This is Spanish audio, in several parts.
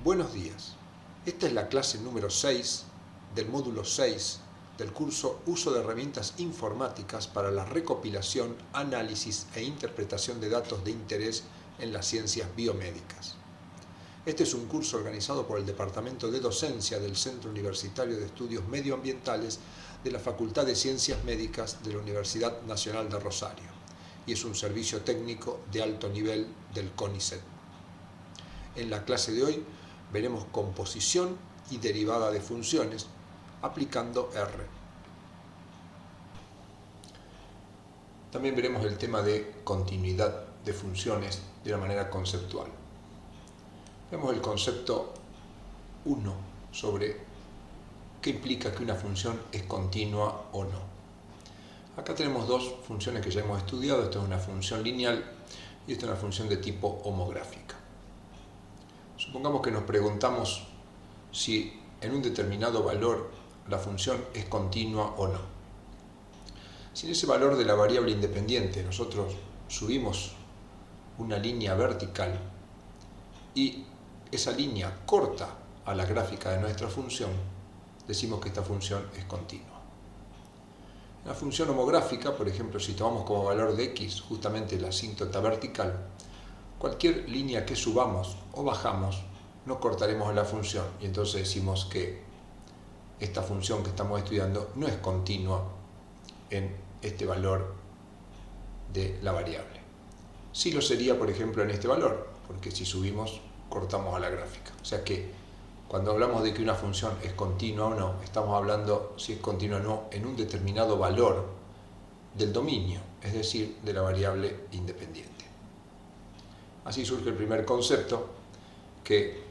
Buenos días. Esta es la clase número 6 del módulo 6 del curso Uso de herramientas informáticas para la recopilación, análisis e interpretación de datos de interés en las ciencias biomédicas. Este es un curso organizado por el Departamento de Docencia del Centro Universitario de Estudios Medioambientales de la Facultad de Ciencias Médicas de la Universidad Nacional de Rosario y es un servicio técnico de alto nivel del CONICET. En la clase de hoy veremos composición y derivada de funciones aplicando R. También veremos el tema de continuidad de funciones de una manera conceptual. Vemos el concepto 1 sobre qué implica que una función es continua o no. Acá tenemos dos funciones que ya hemos estudiado. Esta es una función lineal y esta es una función de tipo homográfica. Supongamos que nos preguntamos si en un determinado valor la función es continua o no. Si en ese valor de la variable independiente nosotros subimos una línea vertical y esa línea corta a la gráfica de nuestra función, decimos que esta función es continua. En la función homográfica, por ejemplo, si tomamos como valor de x justamente la asíntota vertical, cualquier línea que subamos o bajamos, no cortaremos la función y entonces decimos que esta función que estamos estudiando no es continua en este valor de la variable. Sí lo sería, por ejemplo, en este valor, porque si subimos, cortamos a la gráfica. O sea que cuando hablamos de que una función es continua o no, estamos hablando si es continua o no en un determinado valor del dominio, es decir, de la variable independiente. Así surge el primer concepto, que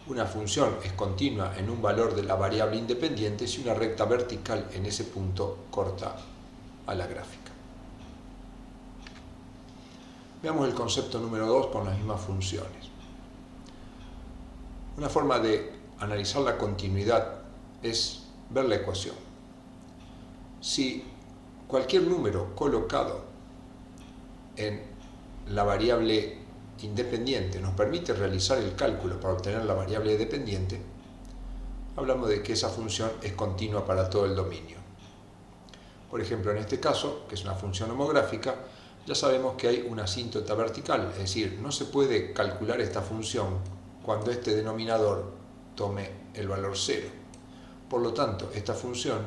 una función es continua en un valor de la variable independiente si una recta vertical en ese punto corta a la gráfica. Veamos el concepto número 2 con las mismas funciones. Una forma de analizar la continuidad es ver la ecuación. Si cualquier número colocado en la variable independiente nos permite realizar el cálculo para obtener la variable dependiente, hablamos de que esa función es continua para todo el dominio. Por ejemplo, en este caso, que es una función homográfica, ya sabemos que hay una asíntota vertical, es decir, no se puede calcular esta función cuando este denominador tome el valor 0. Por lo tanto, esta función,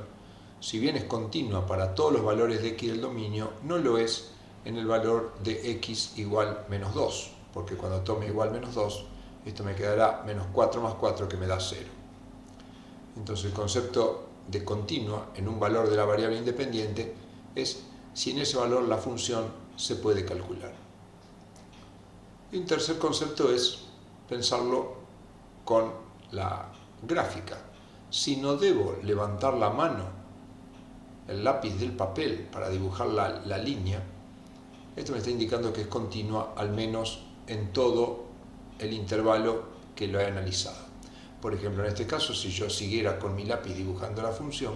si bien es continua para todos los valores de x del dominio, no lo es en el valor de x igual menos 2, porque cuando tome igual menos 2, esto me quedará menos 4 más 4 que me da 0. Entonces el concepto de continua en un valor de la variable independiente es si en ese valor la función se puede calcular. Y un tercer concepto es pensarlo con la gráfica. Si no debo levantar la mano, el lápiz del papel para dibujar la línea, esto me está indicando que es continua al menos en todo el intervalo que lo he analizado. Por ejemplo, en este caso, si yo siguiera con mi lápiz dibujando la función,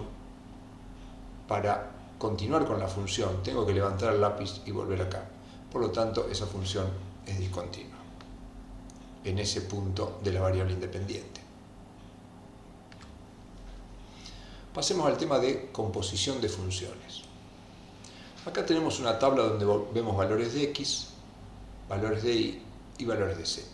para continuar con la función tengo que levantar el lápiz y volver acá. Por lo tanto, esa función es discontinua en ese punto de la variable independiente. Pasemos al tema de composición de funciones. Acá tenemos una tabla donde vemos valores de x, valores de y y valores de z.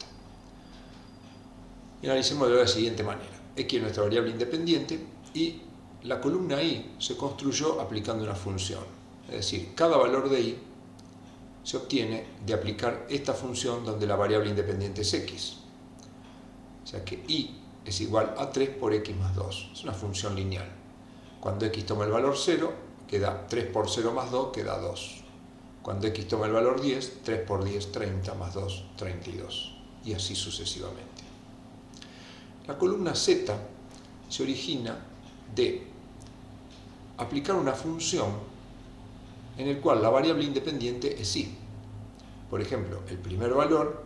Y analicemos de la siguiente manera. X es nuestra variable independiente y la columna y se construyó aplicando una función. Es decir, cada valor de y se obtiene de aplicar esta función donde la variable independiente es x. O sea que y es igual a 3 por x más 2. Es una función lineal. Cuando x toma el valor 0, queda 3 por 0 más 2, queda 2. Cuando x toma el valor 10, 3 por 10, 30, más 2, 32. Y así sucesivamente. La columna z se origina de aplicar una función en el cual la variable independiente es y. Por ejemplo, el primer valor,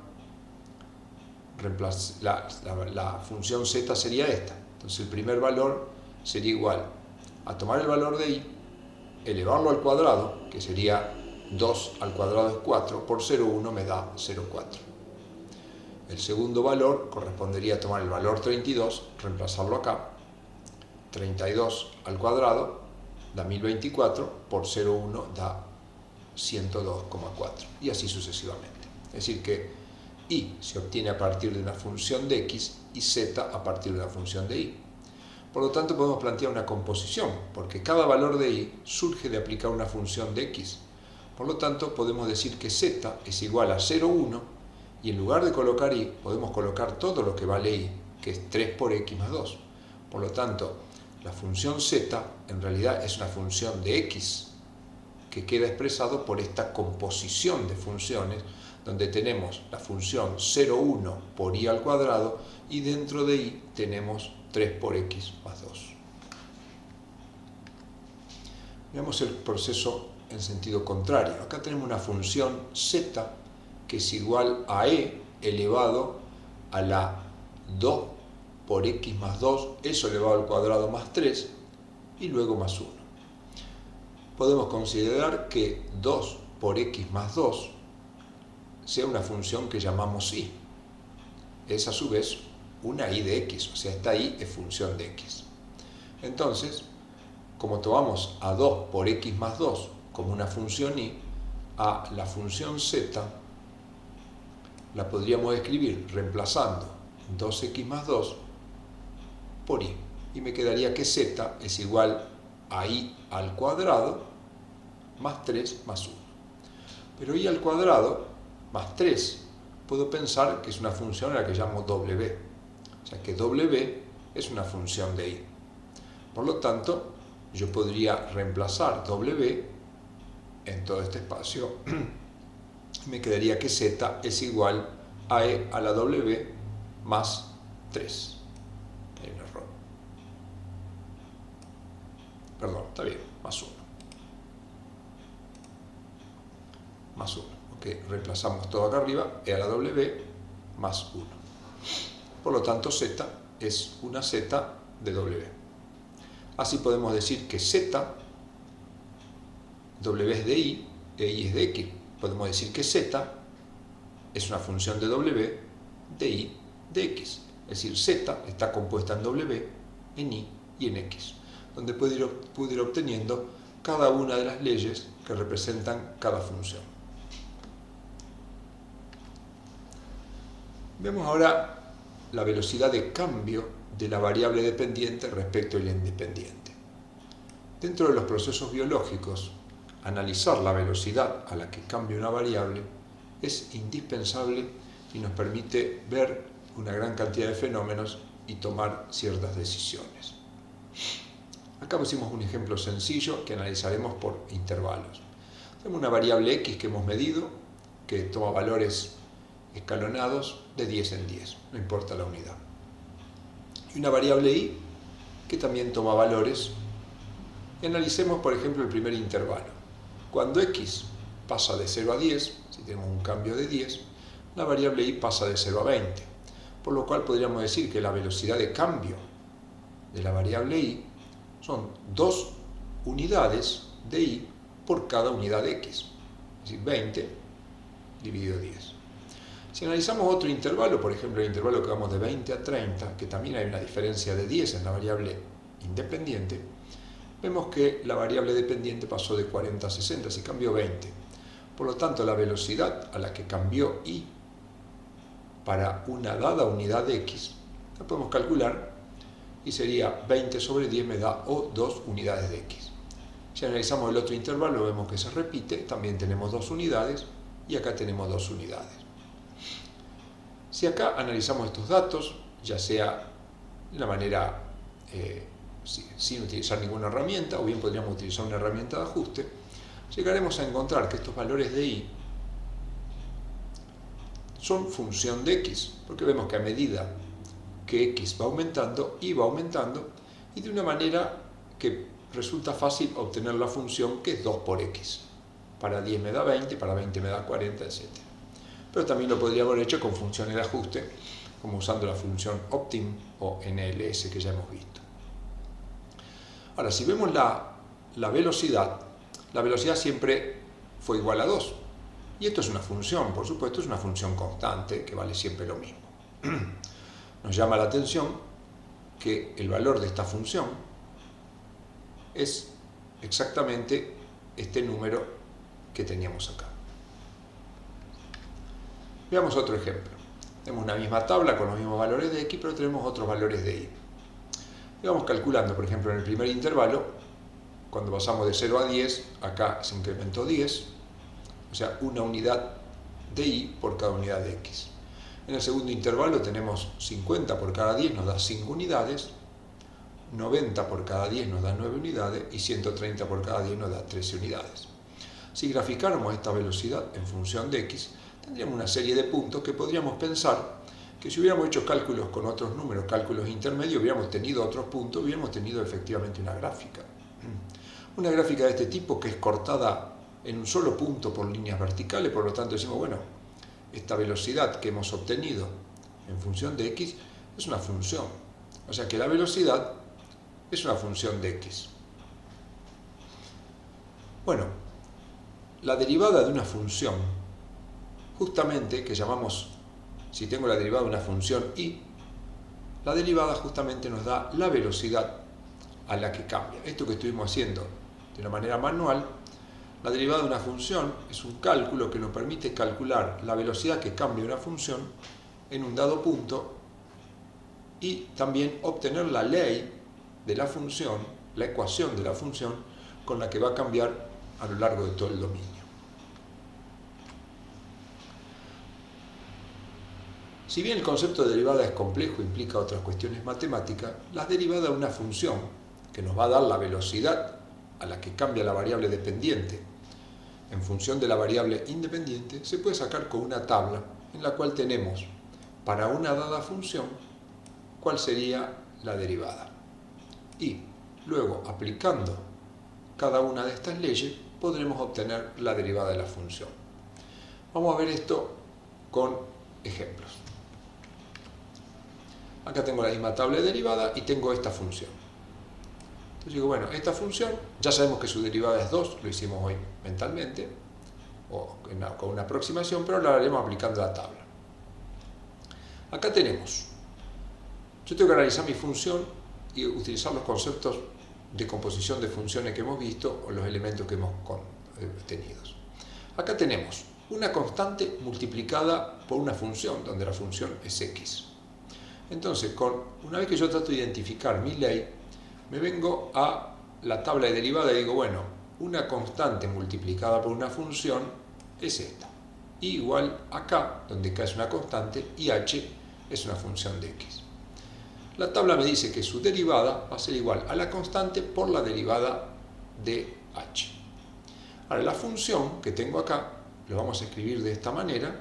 la función z sería esta. Entonces el primer valor sería igual a tomar el valor de y, elevarlo al cuadrado, que sería 2 al cuadrado es 4, por 0,1 me da 0,4. el segundo valor correspondería a tomar el valor 32, reemplazarlo acá. 32 al cuadrado da 1024, por 0,1 da 102,4, y así sucesivamente. Es decir que y se obtiene a partir de una función de x y z a partir de una función de y. Por lo tanto, podemos plantear una composición, porque cada valor de y surge de aplicar una función de x. Por lo tanto, podemos decir que z es igual a 0,1, y en lugar de colocar y, podemos colocar todo lo que vale y, que es 3 por x más 2. Por lo tanto, la función z en realidad es una función de x, que queda expresado por esta composición de funciones, donde tenemos la función 0,1 por y al cuadrado, y dentro de y tenemos 3 por x más 2. Veamos el proceso en sentido contrario. Acá tenemos una función z que es igual a e elevado a la 2 por x más 2, eso elevado al cuadrado más 3, y luego más 1. Podemos considerar que 2 por x más 2 sea una función que llamamos y. Es a su vez una y de x, o sea, esta y es función de x. Entonces, como tomamos a 2 por x más 2 como una función y, a la función z la podríamos escribir reemplazando 2x más 2 por y. Y me quedaría que z es igual a y al cuadrado más 3 más 1. Pero y al cuadrado más 3 puedo pensar que es una función a la que llamo w. O sea que w es una función de y. Por lo tanto, yo podría reemplazar w en todo este espacio. Me quedaría que z es igual a e a la w más 3. Hay un error. Perdón, está bien, más 1. Más 1. Ok, reemplazamos todo acá arriba, e a la w más 1. Por lo tanto, z es una z de w. Así podemos decir que z, w es de y, e y es de x. Podemos decir que z es una función de w de y de x. Es decir, z está compuesta en w, en y y en x, donde puedo ir obteniendo cada una de las leyes que representan cada función. Vemos ahora la velocidad de cambio de la variable dependiente respecto a la independiente. Dentro de los procesos biológicos, analizar la velocidad a la que cambia una variable es indispensable y nos permite ver una gran cantidad de fenómenos y tomar ciertas decisiones. Acá pusimos un ejemplo sencillo que analizaremos por intervalos. Tenemos una variable x que hemos medido, que toma valores escalonados de 10 en 10, no importa la unidad. Y una variable y que también toma valores. Y analicemos, por ejemplo, el primer intervalo. Cuando x pasa de 0 a 10, si tenemos un cambio de 10, la variable y pasa de 0 a 20. Por lo cual podríamos decir que la velocidad de cambio de la variable y son 2 unidades de y por cada unidad de x. Es decir, 20 dividido 10. Si analizamos otro intervalo, por ejemplo el intervalo que vamos de 20 a 30, que también hay una diferencia de 10 en la variable independiente, vemos que la variable dependiente pasó de 40 a 60, si cambió 20. Por lo tanto, la velocidad a la que cambió y para una dada unidad de x, la podemos calcular y sería 20 sobre 10 me da 2 unidades de x. Si analizamos el otro intervalo, vemos que se repite, también tenemos 2 unidades y acá tenemos 2 unidades. Si acá analizamos estos datos, ya sea de una manera sin utilizar ninguna herramienta, o bien podríamos utilizar una herramienta de ajuste, llegaremos a encontrar que estos valores de y son función de x, porque vemos que a medida que x va aumentando, y va aumentando, y de una manera que resulta fácil obtener la función que es 2 por x. Para 10 me da 20, para 20 me da 40, etc. Pero también lo podría haber hecho con funciones de ajuste, como usando la función optim o NLS que ya hemos visto. Ahora, si vemos la velocidad siempre fue igual a 2. Y esto es una función, por supuesto, es una función constante que vale siempre lo mismo. Nos llama la atención que el valor de esta función es exactamente este número que teníamos acá. Veamos otro ejemplo. Tenemos una misma tabla con los mismos valores de x, pero tenemos otros valores de y. Y vamos calculando, por ejemplo, en el primer intervalo, cuando pasamos de 0 a 10, acá se incrementó 10, o sea, una unidad de y por cada unidad de x. En el segundo intervalo tenemos 50 por cada 10, nos da 5 unidades, 90 por cada 10 nos da 9 unidades y 130 por cada 10 nos da 13 unidades. Si graficáramos esta velocidad en función de x, tendríamos una serie de puntos que podríamos pensar que si hubiéramos hecho cálculos con otros números, cálculos intermedios, hubiéramos tenido otros puntos, hubiéramos tenido efectivamente una gráfica. Una gráfica de este tipo que es cortada en un solo punto por líneas verticales, por lo tanto decimos, bueno, esta velocidad que hemos obtenido en función de x es una función. O sea que la velocidad es una función de x. Bueno, la derivada de una función, justamente, que llamamos, si tengo la derivada de una función y, la derivada justamente nos da la velocidad a la que cambia. Esto que estuvimos haciendo de una manera manual, la derivada de una función es un cálculo que nos permite calcular la velocidad que cambia una función en un dado punto y también obtener la ley de la función, la ecuación de la función con la que va a cambiar a lo largo de todo el dominio. Si bien el concepto de derivada es complejo e implica otras cuestiones matemáticas, la derivada de una función que nos va a dar la velocidad a la que cambia la variable dependiente en función de la variable independiente se puede sacar con una tabla en la cual tenemos para una dada función cuál sería la derivada. Y luego, aplicando cada una de estas leyes, podremos obtener la derivada de la función. Vamos a ver esto con ejemplos. Acá tengo la misma tabla de derivada y tengo esta función. Entonces digo, bueno, esta función, ya sabemos que su derivada es 2, lo hicimos hoy mentalmente, o con una aproximación, pero la haremos aplicando la tabla. Acá tenemos, yo tengo que analizar mi función y utilizar los conceptos de composición de funciones que hemos visto o los elementos que hemos tenido. Acá tenemos una constante multiplicada por una función, donde la función es x. Entonces, una vez que yo trato de identificar mi ley, me vengo a la tabla de derivada y digo, bueno, una constante multiplicada por una función es esta. Y igual acá, donde k es una constante, y h es una función de x. La tabla me dice que su derivada va a ser igual a la constante por la derivada de h. Ahora, la función que tengo acá, lo vamos a escribir de esta manera,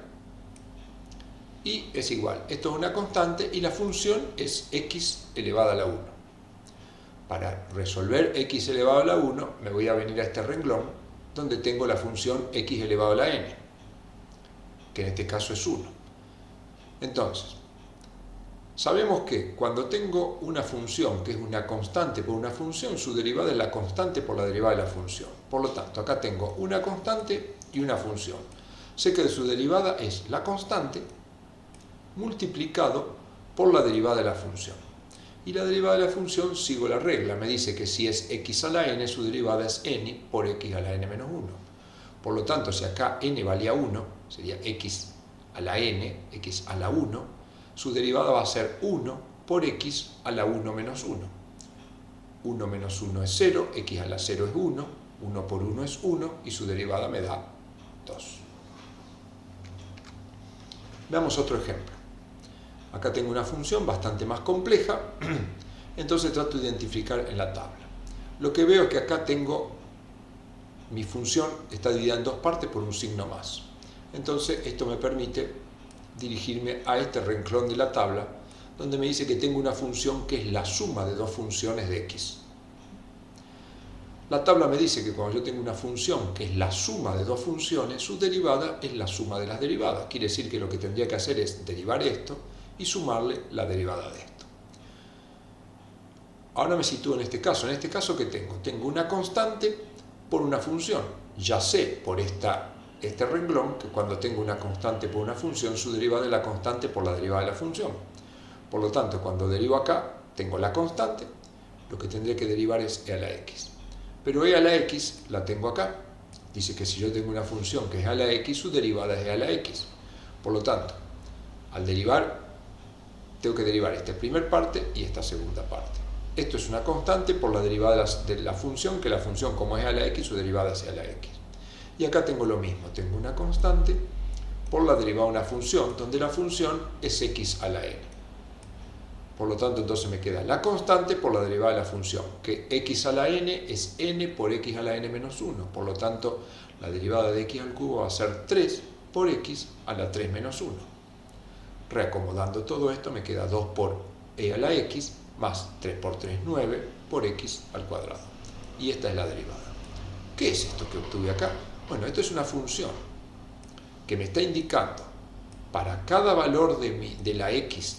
y es igual. Esto es una constante y la función es x elevada a la 1. Para resolver x elevado a la 1, me voy a venir a este renglón, donde tengo la función x elevado a la n, que en este caso es 1. Entonces, sabemos que cuando tengo una función que es una constante por una función, su derivada es la constante por la derivada de la función. Por lo tanto, acá tengo una constante y una función. Sé que su derivada es la constante multiplicado por la derivada de la función. Y la derivada de la función, sigo la regla, me dice que si es x a la n, su derivada es n por x a la n menos 1. Por lo tanto, si acá n valía 1, sería x a la n, x a la 1, su derivada va a ser 1 por x a la 1 menos 1. 1 menos 1 es 0, x a la 0 es 1, 1 por 1 es 1 y su derivada me da 2. Veamos otro ejemplo. Acá tengo una función bastante más compleja, entonces trato de identificar en la tabla. Lo que veo es que acá tengo mi función, está dividida en dos partes por un signo más. Entonces esto me permite dirigirme a este renglón de la tabla, donde me dice que tengo una función que es la suma de dos funciones de x. La tabla me dice que cuando yo tengo una función que es la suma de dos funciones, su derivada es la suma de las derivadas. Quiere decir que lo que tendría que hacer es derivar esto y sumarle la derivada de esto. Ahora me sitúo en este caso. En este caso, ¿qué tengo? Tengo una constante por una función. Ya sé por esta este renglón, que cuando tengo una constante por una función, su derivada es la constante por la derivada de la función. Por lo tanto, cuando derivo acá, tengo la constante, lo que tendré que derivar es e a la x. Pero e a la x la tengo acá. Dice que si yo tengo una función que es e a la x, su derivada es e a la x. Por lo tanto, al derivar, tengo que derivar esta primera parte y esta segunda parte. Esto es una constante por la derivada de la función, que la función como es e a la x, su derivada es e a la x. Y acá tengo lo mismo, tengo una constante por la derivada de una función, donde la función es x a la n. Por lo tanto, entonces me queda la constante por la derivada de la función, que x a la n es n por x a la n menos 1. Por lo tanto, la derivada de x al cubo va a ser 3 por x a la 3 menos 1. Reacomodando todo esto, me queda 2 por e a la x más 3 por 3, 9 por x al cuadrado. Y esta es la derivada. ¿Qué es esto que obtuve acá? Bueno, esto es una función que me está indicando para cada valor de la x,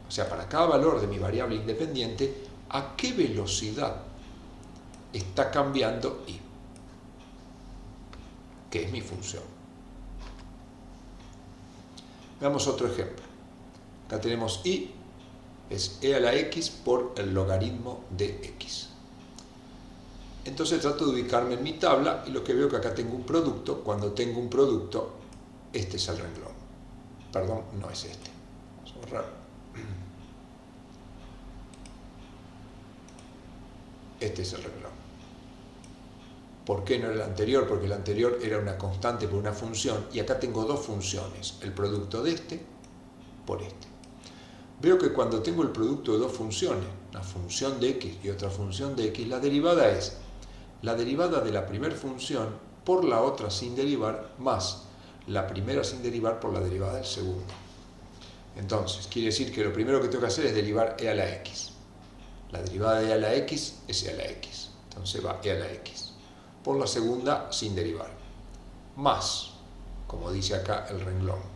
o sea, para cada valor de mi variable independiente, a qué velocidad está cambiando y, que es mi función. Veamos otro ejemplo. Acá tenemos y, es e a la x por el logaritmo de x. Entonces trato de ubicarme en mi tabla y lo que veo que acá tengo un producto. Cuando tengo un producto, este es el renglón. Perdón, no es este. Vamos a borrar. Este es el renglón. ¿Por qué no era el anterior? Porque el anterior era una constante por una función y acá tengo dos funciones. El producto de este por este. Veo que cuando tengo el producto de dos funciones, una función de x y otra función de x, la derivada es la derivada de la primera función por la otra sin derivar, más la primera sin derivar por la derivada del segundo. Entonces, quiere decir que lo primero que tengo que hacer es derivar e a la x. La derivada de e a la x es e a la x. Entonces va e a la x. Por la segunda sin derivar. Más, como dice acá el renglón,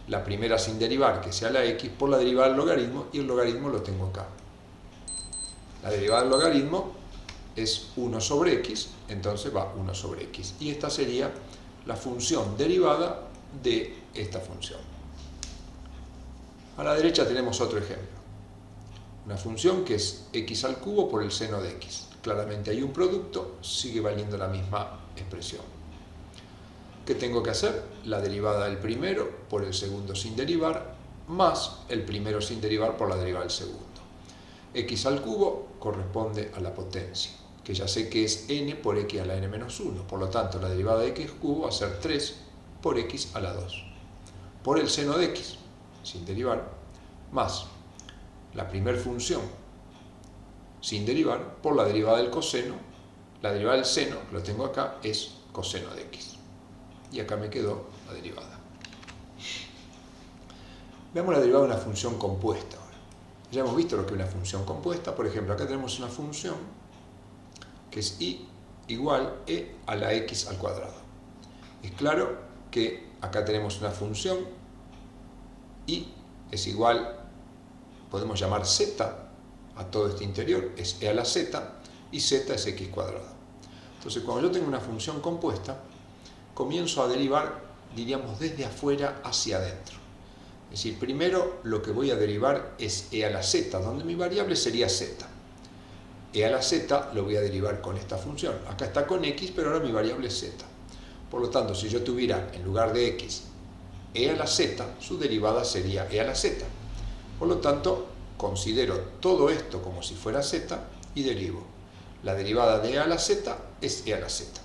la primera sin derivar, que sea la x, por la derivada del logaritmo, y el logaritmo lo tengo acá. La derivada del logaritmo es 1 sobre x, entonces va 1 sobre x. Y esta sería la función derivada de esta función. A la derecha tenemos otro ejemplo. Una función que es x al cubo por el seno de x. Claramente hay un producto, sigue valiendo la misma expresión. ¿Qué tengo que hacer? La derivada del primero por el segundo sin derivar, más el primero sin derivar por la derivada del segundo. X al cubo corresponde a la potencia, que ya sé que es n por x a la n menos 1. Por lo tanto, la derivada de x cubo va a ser 3 por x a la 2. Por el seno de x, sin derivar, más la primera función sin derivar por la derivada del coseno. La derivada del seno, que lo tengo acá, es coseno de x. Y acá me quedó la derivada. Veamos la derivada de una función compuesta ahora. Ya hemos visto lo que es una función compuesta. Por ejemplo, acá tenemos una función que es y igual e a la x al cuadrado. Es claro que acá tenemos una función y es igual, podemos llamar z a todo este interior, es e a la z, y z es x cuadrado. Entonces, cuando yo tengo una función compuesta, comienzo a derivar, diríamos, desde afuera hacia adentro. Es decir, primero lo que voy a derivar es e a la z, donde mi variable sería z. E a la z lo voy a derivar con esta función. Acá está con x, pero ahora mi variable es z. Por lo tanto, si yo tuviera en lugar de x e a la z, su derivada sería e a la z. Por lo tanto, considero todo esto como si fuera z y derivo. La derivada de e a la z es e a la z,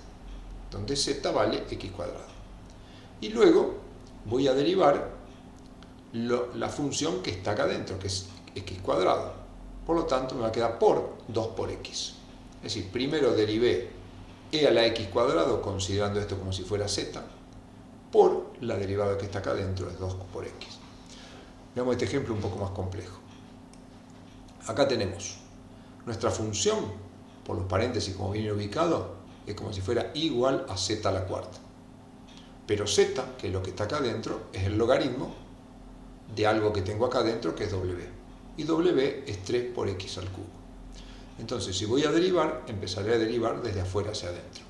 donde z vale x cuadrado. Y luego voy a derivar la función que está acá adentro, que es x cuadrado. Por lo tanto, me va a quedar por 2 por x. Es decir, primero derivé e a la x cuadrado, considerando esto como si fuera z, por la derivada que está acá adentro, es 2 por x. Veamos este ejemplo un poco más complejo. Acá tenemos nuestra función, por los paréntesis como viene ubicado, es como si fuera igual a z a la cuarta. Pero z, que es lo que está acá adentro, es el logaritmo de algo que tengo acá adentro, que es w. Y w es 3 por x al cubo. Entonces, si voy a derivar, empezaré a derivar desde afuera hacia adentro.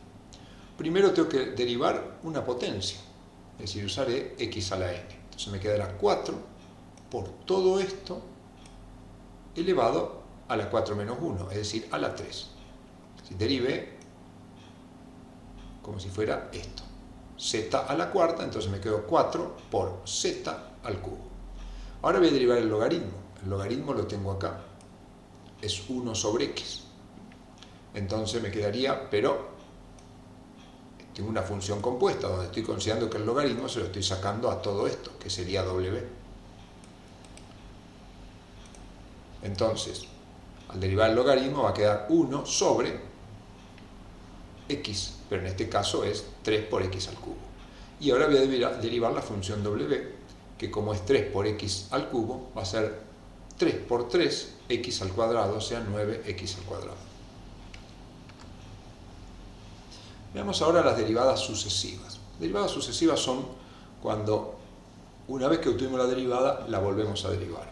primero tengo que derivar una potencia, es decir, usaré x a la n. Entonces me quedará 4 por todo esto elevado a la 4 menos 1, es decir, a la 3. Si derive como si fuera esto, z a la cuarta, entonces me quedo 4 por z al cubo. Ahora voy a derivar el logaritmo. El logaritmo lo tengo acá, es 1 sobre x. Entonces me quedaría, pero tengo una función compuesta donde estoy considerando que el logaritmo se lo estoy sacando a todo esto, que sería w. Entonces, al derivar el logaritmo va a quedar 1 sobre x, pero en este caso es 3 por x al cubo. Y ahora voy a derivar la función w, que como es 3 por x al cubo, va a ser 3 por 3, x al cuadrado, o sea 9x al cuadrado. Veamos ahora las derivadas sucesivas. Derivadas sucesivas son cuando, una vez que obtuvimos la derivada, la volvemos a derivar.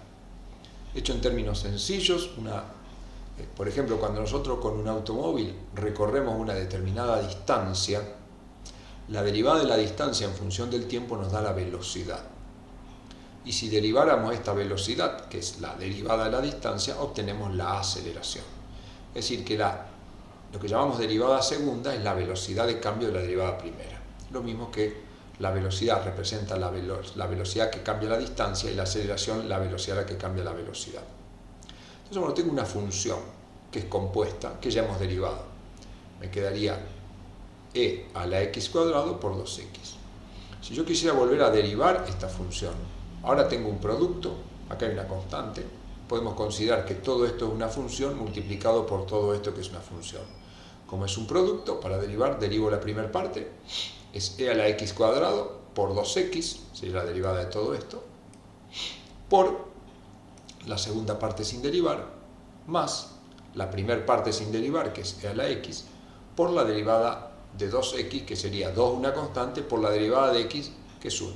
Hecho en términos sencillos, por ejemplo, cuando nosotros con un automóvil recorremos una determinada distancia, la derivada de la distancia en función del tiempo nos da la velocidad. Y si deriváramos esta velocidad, que es la derivada de la distancia, obtenemos la aceleración. Es decir, que lo que llamamos derivada segunda es la velocidad de cambio de la derivada primera. Lo mismo que la velocidad representa la velocidad que cambia la distancia y la aceleración la velocidad a la que cambia la velocidad. Entonces, bueno, tengo una función que es compuesta, que ya hemos derivado. Me quedaría e a la x cuadrado por 2x. Si yo quisiera volver a derivar esta función, ahora tengo un producto, acá hay una constante, podemos considerar que todo esto es una función multiplicado por todo esto que es una función. Como es un producto, para derivar, derivo la primera parte, es e a la x cuadrado por 2x, sería la derivada de todo esto, por la segunda parte sin derivar, más la primera parte sin derivar, que es e a la x, por la derivada de 2x, que sería 2 una constante, por la derivada de x, que es 1.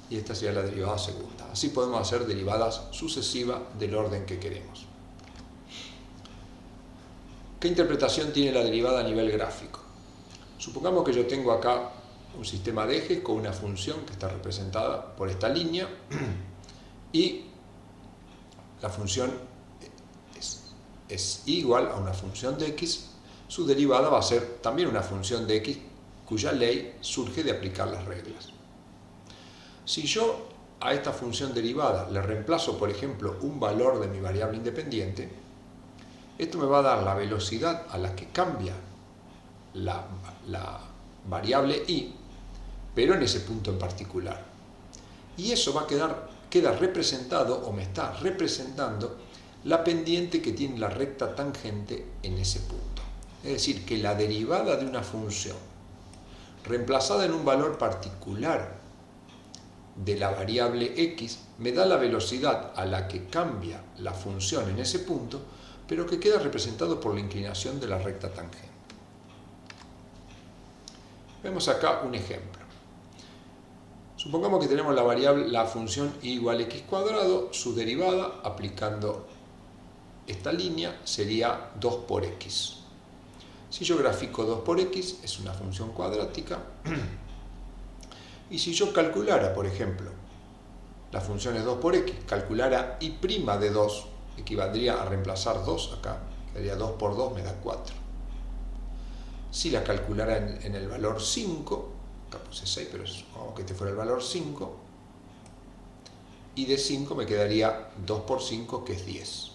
Y esta sería la derivada segunda. Así podemos hacer derivadas sucesivas del orden que queremos. ¿Qué interpretación tiene la derivada a nivel gráfico? Supongamos que yo tengo acá un sistema de ejes con una función que está representada por esta línea y la función es igual a una función de x, su derivada va a ser también una función de x cuya ley surge de aplicar las reglas. Si yo a esta función derivada le reemplazo, por ejemplo, un valor de mi variable independiente, esto me va a dar la velocidad a la que cambia la variable y, pero en ese punto en particular. Y eso va a queda representado, o me está representando, la pendiente que tiene la recta tangente en ese punto. Es decir, que la derivada de una función reemplazada en un valor particular de la variable x me da la velocidad a la que cambia la función en ese punto, pero que queda representado por la inclinación de la recta tangente. Vemos acá un ejemplo. Supongamos que tenemos la función y igual a x cuadrado, su derivada aplicando esta línea sería 2 por x. Si yo grafico 2 por x, es una función cuadrática. Y si yo calculara, por ejemplo, la función es 2 por x, calculara y' de 2, equivaldría a reemplazar 2 acá, quedaría 2 por 2 me da 4. Si la calculara en el valor 5, acá puse 6, pero supongamos que este fuera el valor 5, y de 5 me quedaría 2 por 5, que es 10.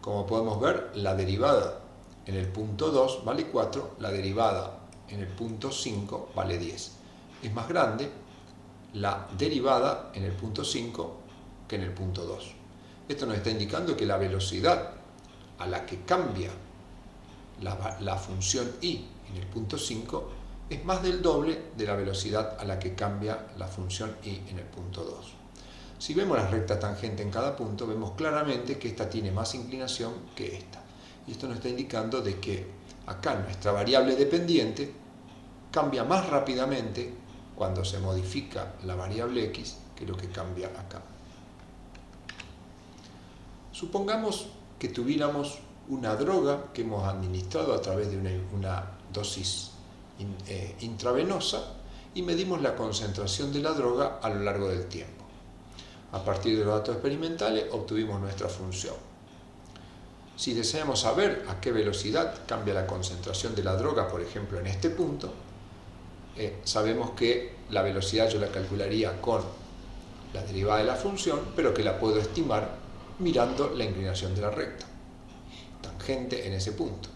Como podemos ver, la derivada en el punto 2 vale 4, la derivada en el punto 5 vale 10. Es más grande la derivada en el punto 5 que en el punto 2. Esto nos está indicando que la velocidad a la que cambia la función y en el punto 5 es más del doble de la velocidad a la que cambia la función y en el punto 2. Si vemos la recta tangente en cada punto, vemos claramente que esta tiene más inclinación que esta. Y esto nos está indicando de que acá nuestra variable dependiente cambia más rápidamente cuando se modifica la variable x que lo que cambia acá. Supongamos que tuviéramos una droga que hemos administrado a través de una dosis intravenosa y medimos la concentración de la droga a lo largo del tiempo. A partir de los datos experimentales obtuvimos nuestra función. Si deseamos saber a qué velocidad cambia la concentración de la droga, por ejemplo en este punto, sabemos que la velocidad yo la calcularía con la derivada de la función, pero que la puedo estimar mirando la inclinación de la recta, tangente en ese punto.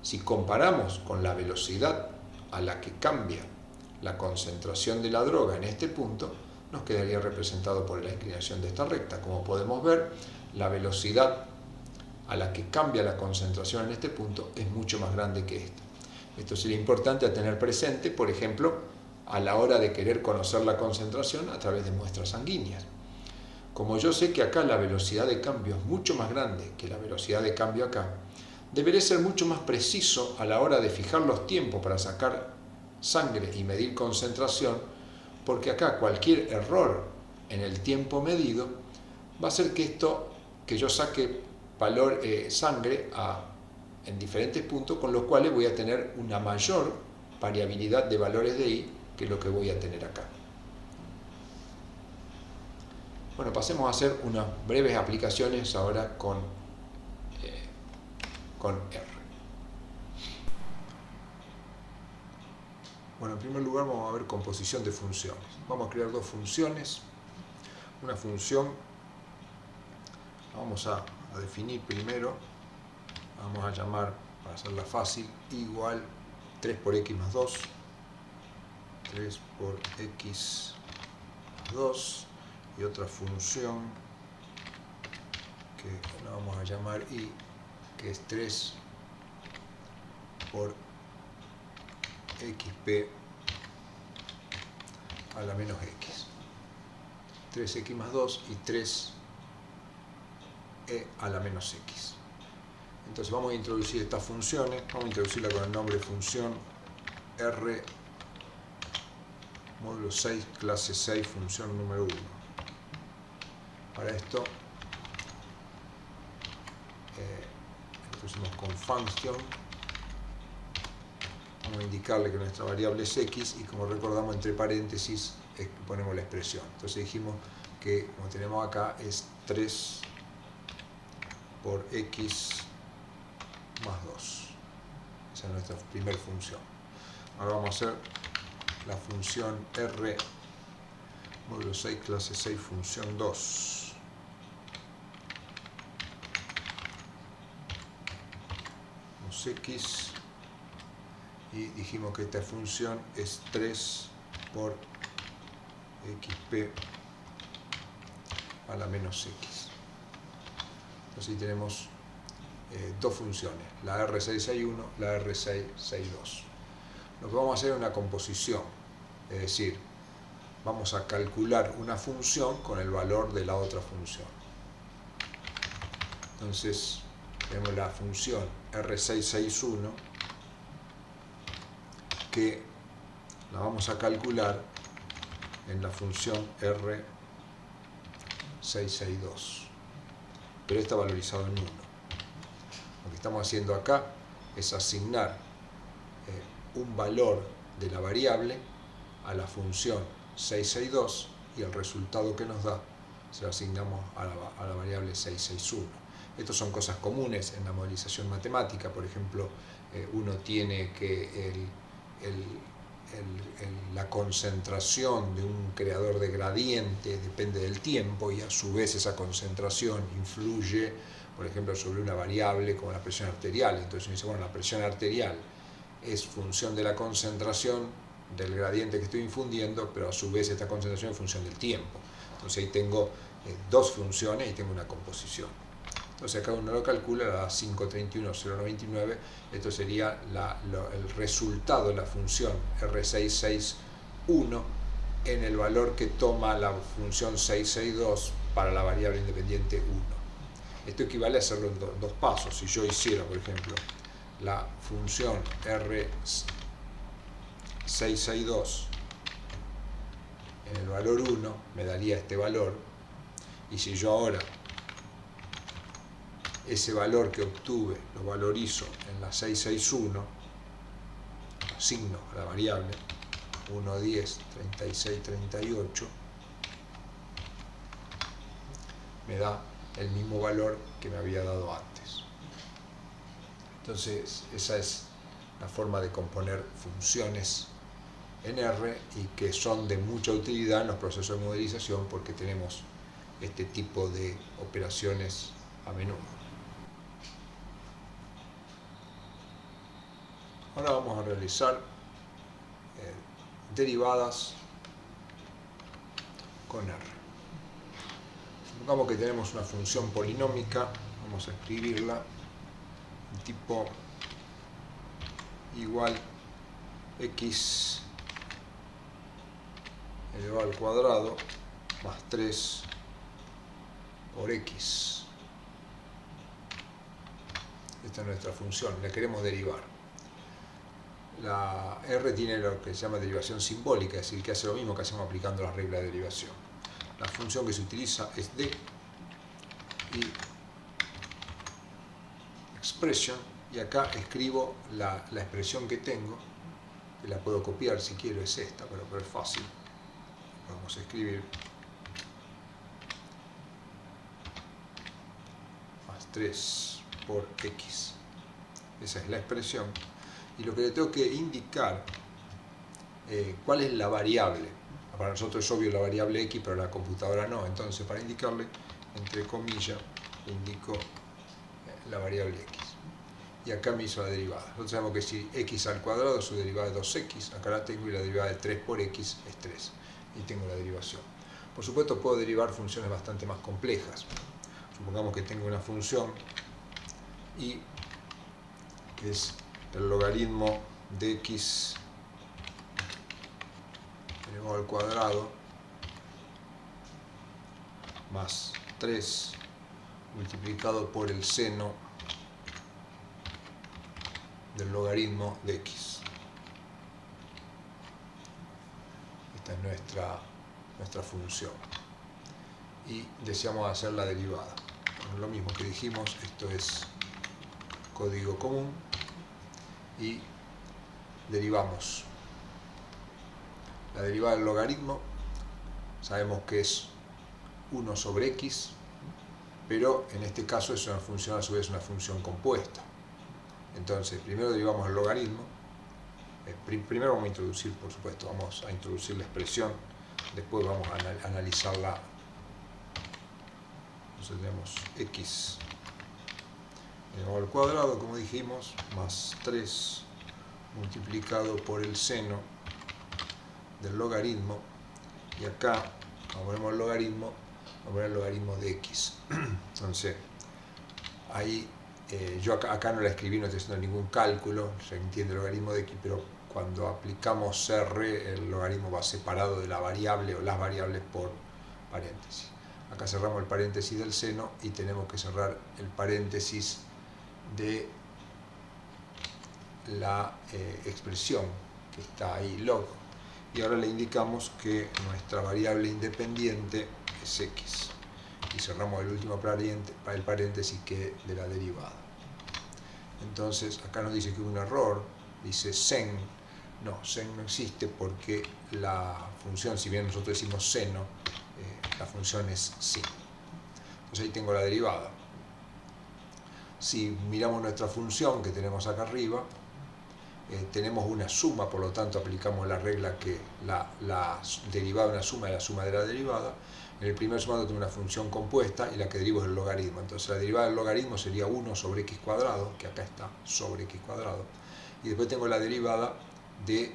Si comparamos con la velocidad a la que cambia la concentración de la droga en este punto, nos quedaría representado por la inclinación de esta recta. Como podemos ver, la velocidad a la que cambia la concentración en este punto es mucho más grande que esta. Esto sería importante a tener presente, por ejemplo, a la hora de querer conocer la concentración a través de muestras sanguíneas. Como yo sé que acá la velocidad de cambio es mucho más grande que la velocidad de cambio acá, deberé ser mucho más preciso a la hora de fijar los tiempos para sacar sangre y medir concentración, porque acá cualquier error en el tiempo medido va a hacer que yo saque sangre en diferentes puntos, con los cuales voy a tener una mayor variabilidad de valores de I que lo que voy a tener acá. Bueno, pasemos a hacer unas breves aplicaciones ahora con R. Bueno, en primer lugar vamos a ver composición de funciones. Vamos a crear dos funciones. Una función la vamos a definir primero. Vamos a llamar, para hacerla fácil, igual 3 por x más 2. 3 por x más 2. Y otra función que la vamos a llamar y, que es 3 por xp a la menos x. 3x más 2 y 3e a la menos x. Entonces vamos a introducir estas funciones. Vamos a introducirla con el nombre función R módulo 6 clase 6 función número 1. Para esto introducimos con function. Vamos a indicarle que nuestra variable es x y, como recordamos, entre paréntesis ponemos la expresión. Entonces dijimos que, como tenemos acá, es 3 por x más 2. Esa es nuestra primera función. Ahora vamos a hacer la función R módulo 6 clase 6 función 2. X y dijimos que esta función es 3 por xp a la menos x. Entonces ahí tenemos dos funciones, la R661, la R662. Lo que vamos a hacer es una composición, es decir, vamos a calcular una función con el valor de la otra función. Entonces tenemos la función R661 que la vamos a calcular en la función R662, pero está valorizado en 1. Lo que estamos haciendo acá es asignar un valor de la variable a la función 662 y el resultado que nos da se lo asignamos a la variable 661. Estas son cosas comunes en la modelización matemática. Por ejemplo, uno tiene que la concentración de un creador de gradiente depende del tiempo y a su vez esa concentración influye, por ejemplo, sobre una variable como la presión arterial. Entonces uno dice, bueno, la presión arterial es función de la concentración del gradiente que estoy infundiendo, pero a su vez esta concentración es función del tiempo. Entonces ahí tengo dos funciones y tengo una composición. Entonces acá uno lo calcula, da 531,099. Esto sería el resultado de la función R661 en el valor que toma la función 662 para la variable independiente 1. Esto equivale a hacerlo en dos pasos. Si yo hiciera, por ejemplo, la función R662 en el valor 1, me daría este valor. Y si yo ahora ese valor que obtuve lo valorizo en la 661, signo a la variable, 1, 10, 36, 38, me da el mismo valor que me había dado antes. Entonces, esa es la forma de componer funciones en R y que son de mucha utilidad en los procesos de modelización porque tenemos este tipo de operaciones a menudo. Ahora vamos a realizar derivadas con R. Supongamos que tenemos una función polinómica, vamos a escribirla, tipo igual x elevado al cuadrado más 3 por x. Esta es nuestra función, la queremos derivar. La R tiene lo que se llama derivación simbólica, es decir, que hace lo mismo que hacemos aplicando las reglas de derivación. La función que se utiliza es d y expression, y acá escribo la expresión que tengo, que la puedo copiar si quiero, es esta, pero es fácil. Vamos a escribir más 3 por x. Esa es la expresión. Y lo que le tengo que indicar, cuál es la variable. Para nosotros es obvio la variable x, pero la computadora no. Entonces, para indicarle, entre comillas, le indico la variable x. Y acá me hizo la derivada. Nosotros sabemos que si x al cuadrado, su derivada es 2x. Acá la tengo y la derivada de 3 por x es 3. Y tengo la derivación. Por supuesto, puedo derivar funciones bastante más complejas. Supongamos que tengo una función y que es el logaritmo de x elevado al cuadrado más 3 multiplicado por el seno del logaritmo de x. Esta es nuestra función. Y deseamos hacer la derivada. Bueno, lo mismo que dijimos, esto es código común. Y derivamos la derivada del logaritmo. Sabemos que es 1 sobre x, pero en este caso es una función, a su vez una función compuesta. Entonces, primero derivamos el logaritmo. Primero vamos a introducir, por supuesto, vamos a introducir la expresión, después vamos a analizarla. Entonces tenemos x elevado al cuadrado, como dijimos, más 3 multiplicado por el seno del logaritmo, y acá, cuando ponemos el logaritmo, vamos a poner el logaritmo de x. Entonces, ahí, yo acá no la escribí, no estoy haciendo ningún cálculo, se entiende el logaritmo de x, pero cuando aplicamos R, el logaritmo va separado de la variable o las variables por paréntesis. Acá cerramos el paréntesis del seno y tenemos que cerrar el paréntesis de la expresión que está ahí, log. Y ahora le indicamos que nuestra variable independiente es x. Y cerramos el último paréntesis que de la derivada. Entonces, acá nos dice que hubo un error, dice sen. No, sen no existe porque la función, si bien nosotros decimos seno, la función es sin. Entonces ahí tengo la derivada. Si miramos nuestra función que tenemos acá arriba, tenemos una suma, por lo tanto aplicamos la regla que la derivada de una suma es la suma de la derivada. En el primer sumando tengo una función compuesta y la que derivo es el logaritmo. Entonces la derivada del logaritmo sería 1 sobre x cuadrado, que acá está sobre x cuadrado. Y después tengo la derivada de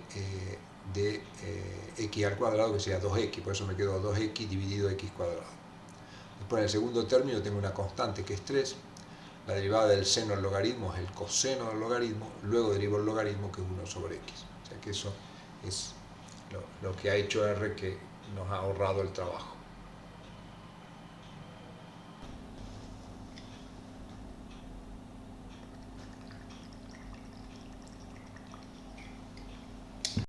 x al cuadrado, que sería 2x, por eso me quedo 2x dividido x cuadrado. Después en el segundo término tengo una constante que es 3. La derivada del seno del logaritmo es el coseno del logaritmo, luego derivo el logaritmo, que es 1 sobre x. O sea que eso es lo que ha hecho R, que nos ha ahorrado el trabajo.